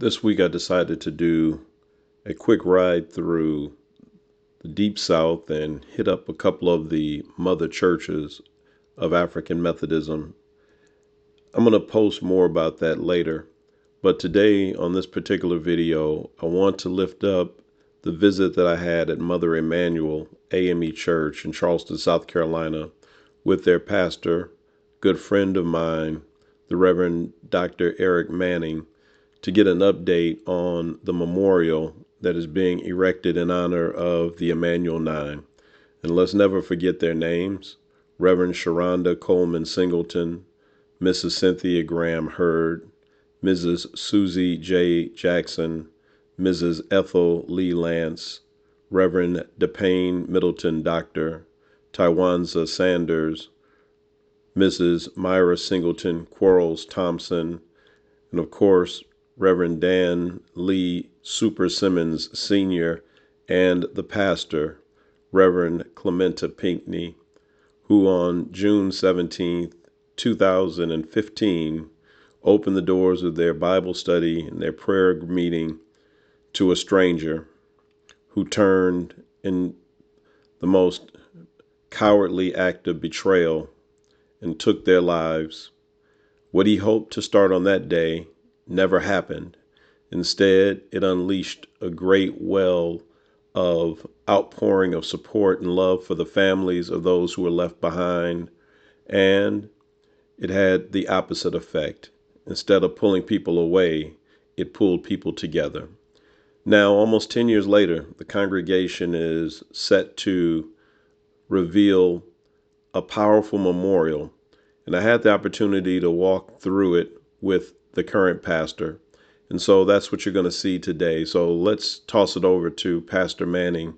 This week I decided to do a quick ride through the Deep South and hit up a couple of the mother churches of African Methodism. I'm going to post more about that later, but today on this particular video, I want to lift up the visit that I had at Mother Emanuel AME Church in Charleston, South Carolina, with their pastor, good friend of mine, the Reverend Dr. Eric Manning, to get an update on the memorial that is being erected in honor of the Emanuel Nine. And let's never forget their names: Reverend Sharonda Coleman Singleton, Mrs. Cynthia Graham Hurd, Mrs. Susie J. Jackson, Mrs. Ethel Lee Lance, Reverend DePayne Middleton Doctor, Tywanza Sanders, Mrs. Myra Singleton Quarles Thompson, and of course, Reverend Dan Lee Super Simmons Sr., and the pastor, Reverend Clementa Pinckney, who on June 17th, 2015, opened the doors of their Bible study and their prayer meeting to a stranger who turned in the most cowardly act of betrayal and took their lives. What he hoped to start on that day never happened. Instead, it unleashed a great well of outpouring of support and love for the families of those who were left behind, and it had the opposite effect. Instead of pulling people away, it pulled people together. Now, almost 10 years later, the congregation is set to reveal a powerful memorial, and I had the opportunity to walk through it with the current pastor. And so that's what you're going to see today. So let's toss it over to Pastor Manning,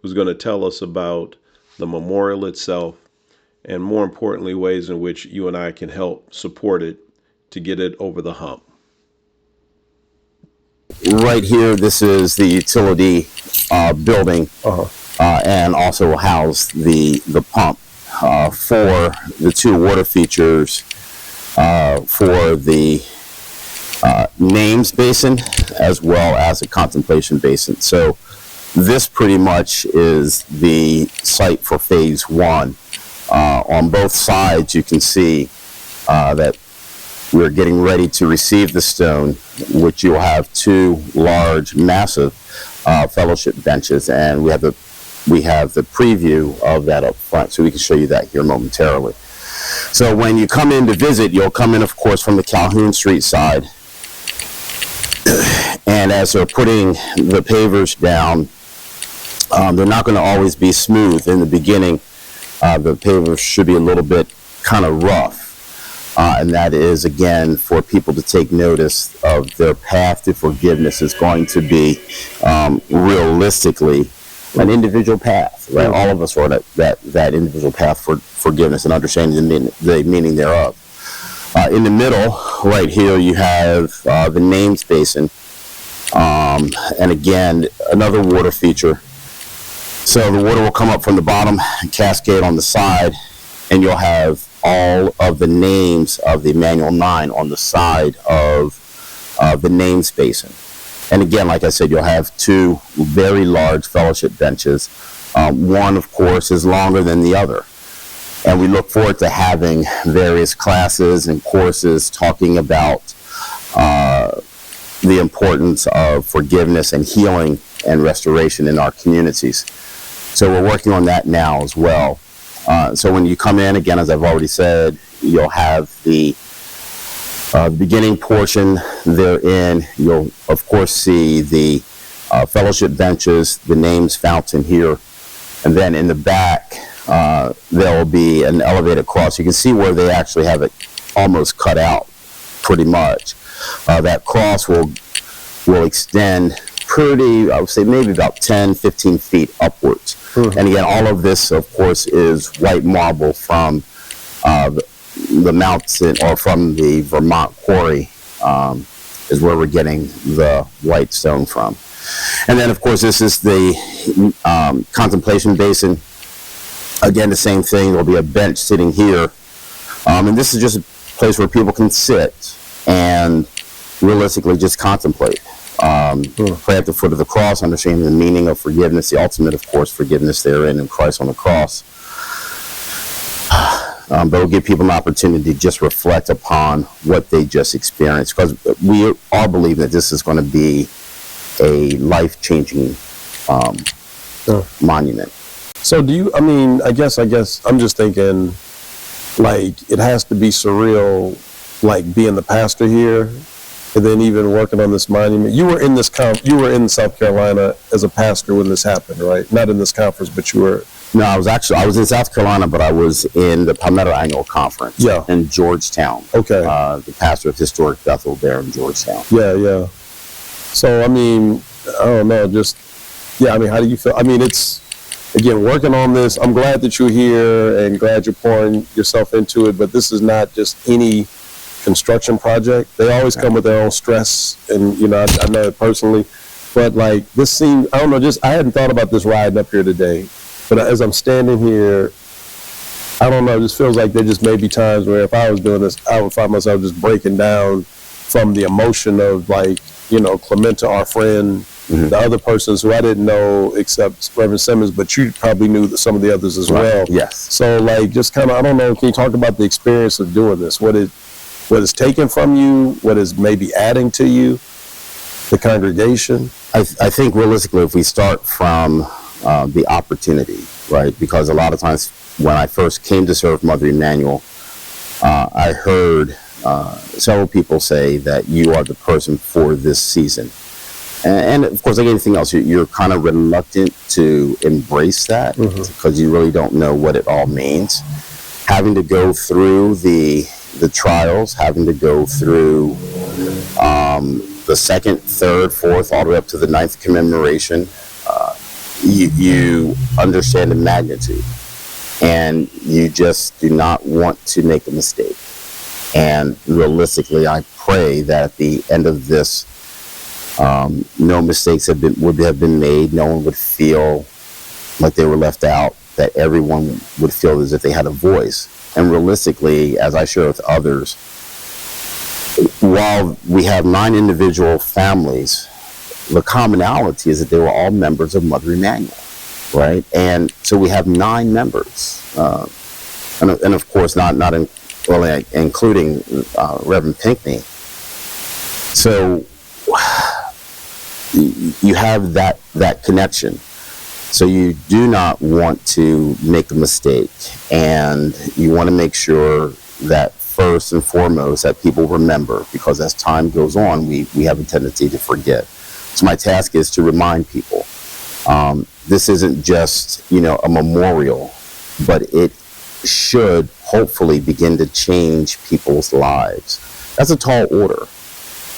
who's going to tell us about the memorial itself, and more importantly, ways in which you and I can help support it to get it over the hump. Right here, this is the utility building, and also will house the pump for the two water features for the names basin as well as a contemplation basin. So this pretty much is the site for phase one. On both sides you can see that we're getting ready to receive the stone, which you'll have two large, massive fellowship benches, and we have the preview of that up front, so we can show you that here momentarily. So when you come in to visit, you'll come in, of course, from the Calhoun Street side, and as they're putting the pavers down, they're not going to always be smooth. In the beginning, the pavers should be a little bit kind of rough. And that is, again, for people to take notice of their path to forgiveness is going to be realistically an individual path, right? All of us are on that individual path for forgiveness and understanding the meaning thereof. In the middle, right here, you have the names basin, and again, another water feature. So the water will come up from the bottom and cascade on the side, and you'll have all of the names of the Emanuel Nine on the side of the names basin. And again, like I said, you'll have two very large fellowship benches. One, of course, is longer than the other. And we look forward to having various classes and courses talking about the importance of forgiveness and healing and restoration in our communities. So we're working on that now as well. So when you come in, again, as I've already said, you'll have the beginning portion therein. You'll, of course, see the fellowship benches, the names fountain here. And then in the back, there will be an elevated cross. You can see where they actually have it almost cut out, pretty much. That cross will extend pretty, I would say maybe about 10, 15 feet upwards. Mm-hmm. And again, all of this, of course, is white marble from the mountain, or from the Vermont quarry, is where we're getting the white stone from. And then, of course, this is the contemplation basin. Again, the same thing. There'll be a bench sitting here. And this is just a place where people can sit and realistically just contemplate. Pray at the foot of the cross, understanding the meaning of forgiveness, the ultimate, of course, forgiveness therein in Christ on the cross. But it'll give people an opportunity to just reflect upon what they just experienced, because we are believing that this is going to be a life-changing monument. So do you, I mean, I guess I'm just thinking, like, it has to be surreal, like being the pastor here, and then even working on this monument. You were in South Carolina as a pastor when this happened, right? Not in this conference, but you were. No, I was in South Carolina, but I was in the Palmetto Annual Conference in Georgetown. Okay. The pastor of Historic Bethel there in Georgetown. Yeah. So, I mean, I don't know, I mean, how do you feel? I mean, it's, again, working on this, I'm glad that you're here and glad you're pouring yourself into it, but this is not just any construction project. They always come with their own stress, and, you know, I know it personally, but, like, this seemed, I don't know, I hadn't thought about this riding up here today, but as I'm standing here, I don't know, it just feels like there just may be times where if I was doing this, I would find myself just breaking down from the emotion of, like, you know, Clementa, our friend, the other persons who I didn't know except Reverend Simmons, but you probably knew some of the others as well. Yes. So, like, just kind of, I don't know, can you talk about the experience of doing this? What is taken from you? What is maybe adding to you? The congregation? I think realistically, if we start from the opportunity, right? Because a lot of times when I first came to serve Mother Emanuel, I heard several people say that you are the person for this season. And of course, like anything else, you're kind of reluctant to embrace that because you really don't know what it all means. Having to go through the trials, having to go through the second, third, fourth, all the way up to the ninth commemoration, you understand the magnitude, and you just do not want to make a mistake. And realistically, I pray that at the end of this, no mistakes would have been made. No one would feel like they were left out, that everyone would feel as if they had a voice. And realistically, as I share with others, while we have 9 individual families, the commonality is that they were all members of Mother Emanuel, right? And so we have 9 members. And of course, including Reverend Pinckney. So you have that connection. So you do not want to make a mistake, and you want to make sure that first and foremost that people remember, because as time goes on, we have a tendency to forget. So my task is to remind people. This isn't just, a memorial, but it should hopefully begin to change people's lives. That's a tall order.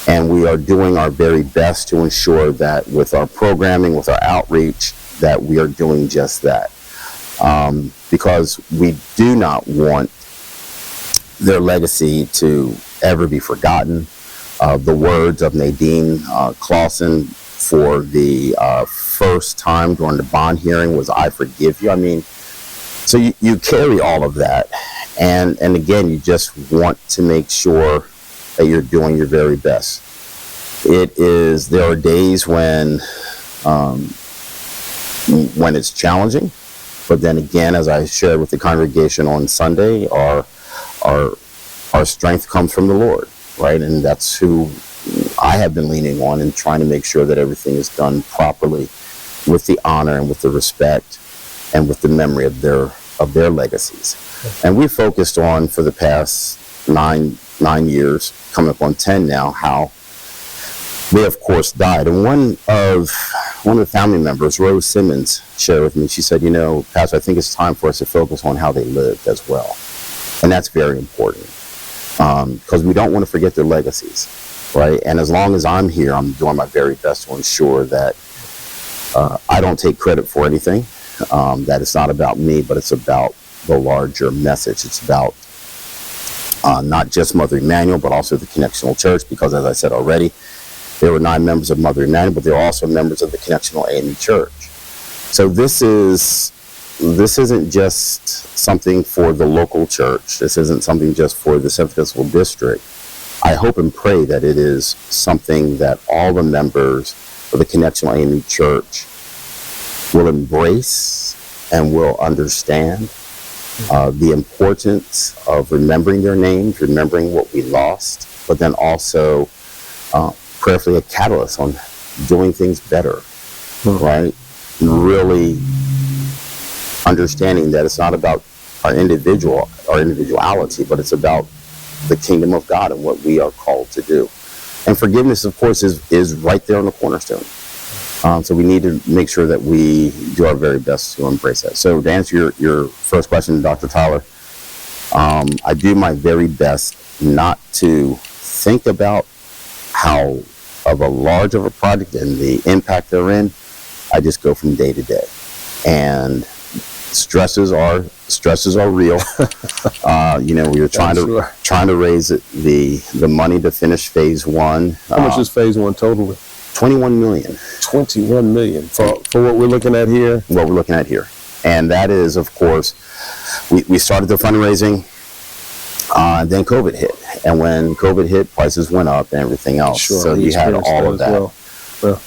And we are doing our very best to ensure that with our programming, with our outreach, that we are doing just that. Because we do not want their legacy to ever be forgotten. The words of Nadine Clausen for the first time during the bond hearing was, "I forgive you." I mean, so you carry all of that. And again, you just want to make sure that you're doing your very best. There are days when it's challenging, but then again, as I shared with the congregation on Sunday, our strength comes from the Lord, right? And that's who I have been leaning on and trying to make sure that everything is done properly with the honor and with the respect and with the memory of their legacies. And we focused on, for the past nine years, coming up on 10 now, how they, of course, died. And one of the family members, Rose Simmons, shared with me, she said, Pastor, I think it's time for us to focus on how they lived as well. And that's very important, because we don't want to forget their legacies, right? And as long as I'm here, I'm doing my very best to ensure that I don't take credit for anything, that it's not about me, but it's about the larger message. It's about not just Mother Emanuel, but also the Connectional Church, because as I said already, there were 9 members of Mother Emanuel, but there are also members of the Connectional AME Church. So this isn't just something for the local church. This isn't something just for the Central District. I hope and pray that it is something that all the members of the Connection AME Church will embrace and will understand the importance of remembering their names, remembering what we lost, but then also prayerfully a catalyst on doing things better, right? Really understanding that it's not about our individuality, but it's about the kingdom of God and what we are called to do. And forgiveness, of course, is right there on the cornerstone. So we need to make sure that we do our very best to embrace that. So to answer your first question, Dr. Tyler, I do my very best not to think about how of a large of a project and the impact they're in. I just go from day to day. And stresses are real. We were trying to raise the money to finish phase one. How much is phase one totally? 21 million. 21 million for what we're looking at here. What we're looking at here, and that is, of course, we started the fundraising. Then COVID hit, and when COVID hit, prices went up and everything else. Sure, so you had all of that. Well. Yeah.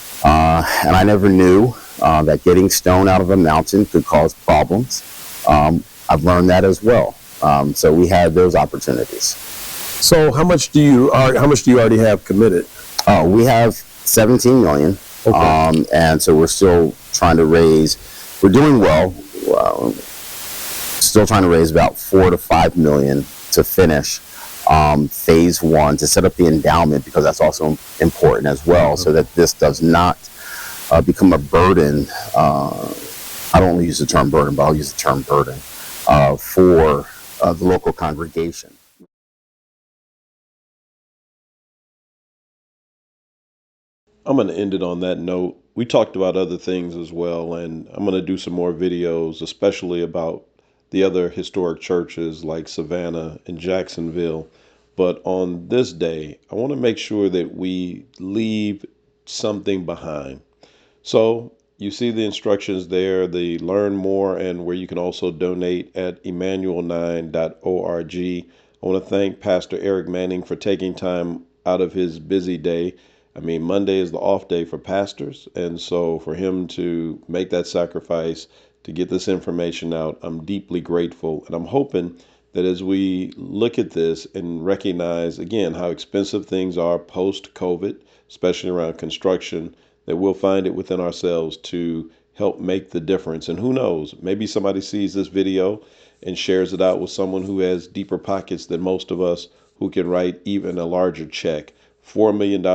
And I never knew that getting stone out of a mountain could cause problems. I've learned that as well. So we had those opportunities. So how much do you already have committed? We have 17 million. Okay. And so we're still trying to raise. We're doing well. Still trying to raise about 4 to 5 million to finish phase one, to set up the endowment, because that's also important as well, so that this does not become a burden. I don't use the term burden, but I'll use the term burden for the local congregation. I'm going to end it on that note. We talked about other things as well, and I'm going to do some more videos, especially about the other historic churches like Savannah and Jacksonville. But on this day, I want to make sure that we leave something behind. So you see the instructions there, the learn more, and where you can also donate at Emanuel9.org. I want to thank Pastor Eric Manning for taking time out of his busy day. I mean, Monday is the off day for pastors. And so for him to make that sacrifice to get this information out, I'm deeply grateful. And I'm hoping that as we look at this and recognize, again, how expensive things are post-COVID, especially around construction, that we'll find it within ourselves to help make the difference. And who knows, maybe somebody sees this video and shares it out with someone who has deeper pockets than most of us, who can write even a larger check. $4 million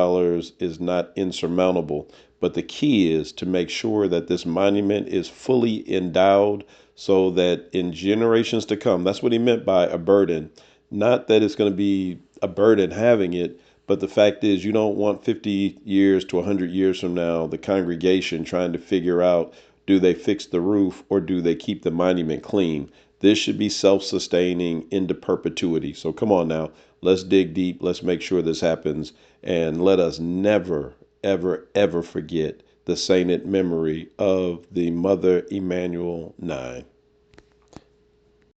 is not insurmountable, but the key is to make sure that this monument is fully endowed so that in generations to come, that's what he meant by a burden. Not that it's going to be a burden having it, but the fact is you don't want 50 years to 100 years from now, the congregation trying to figure out, do they fix the roof or do they keep the monument clean? This should be self-sustaining into perpetuity. So come on now, let's dig deep. Let's make sure this happens. And let us never, ever, ever forget the sainted memory of the Mother Emanuel 9.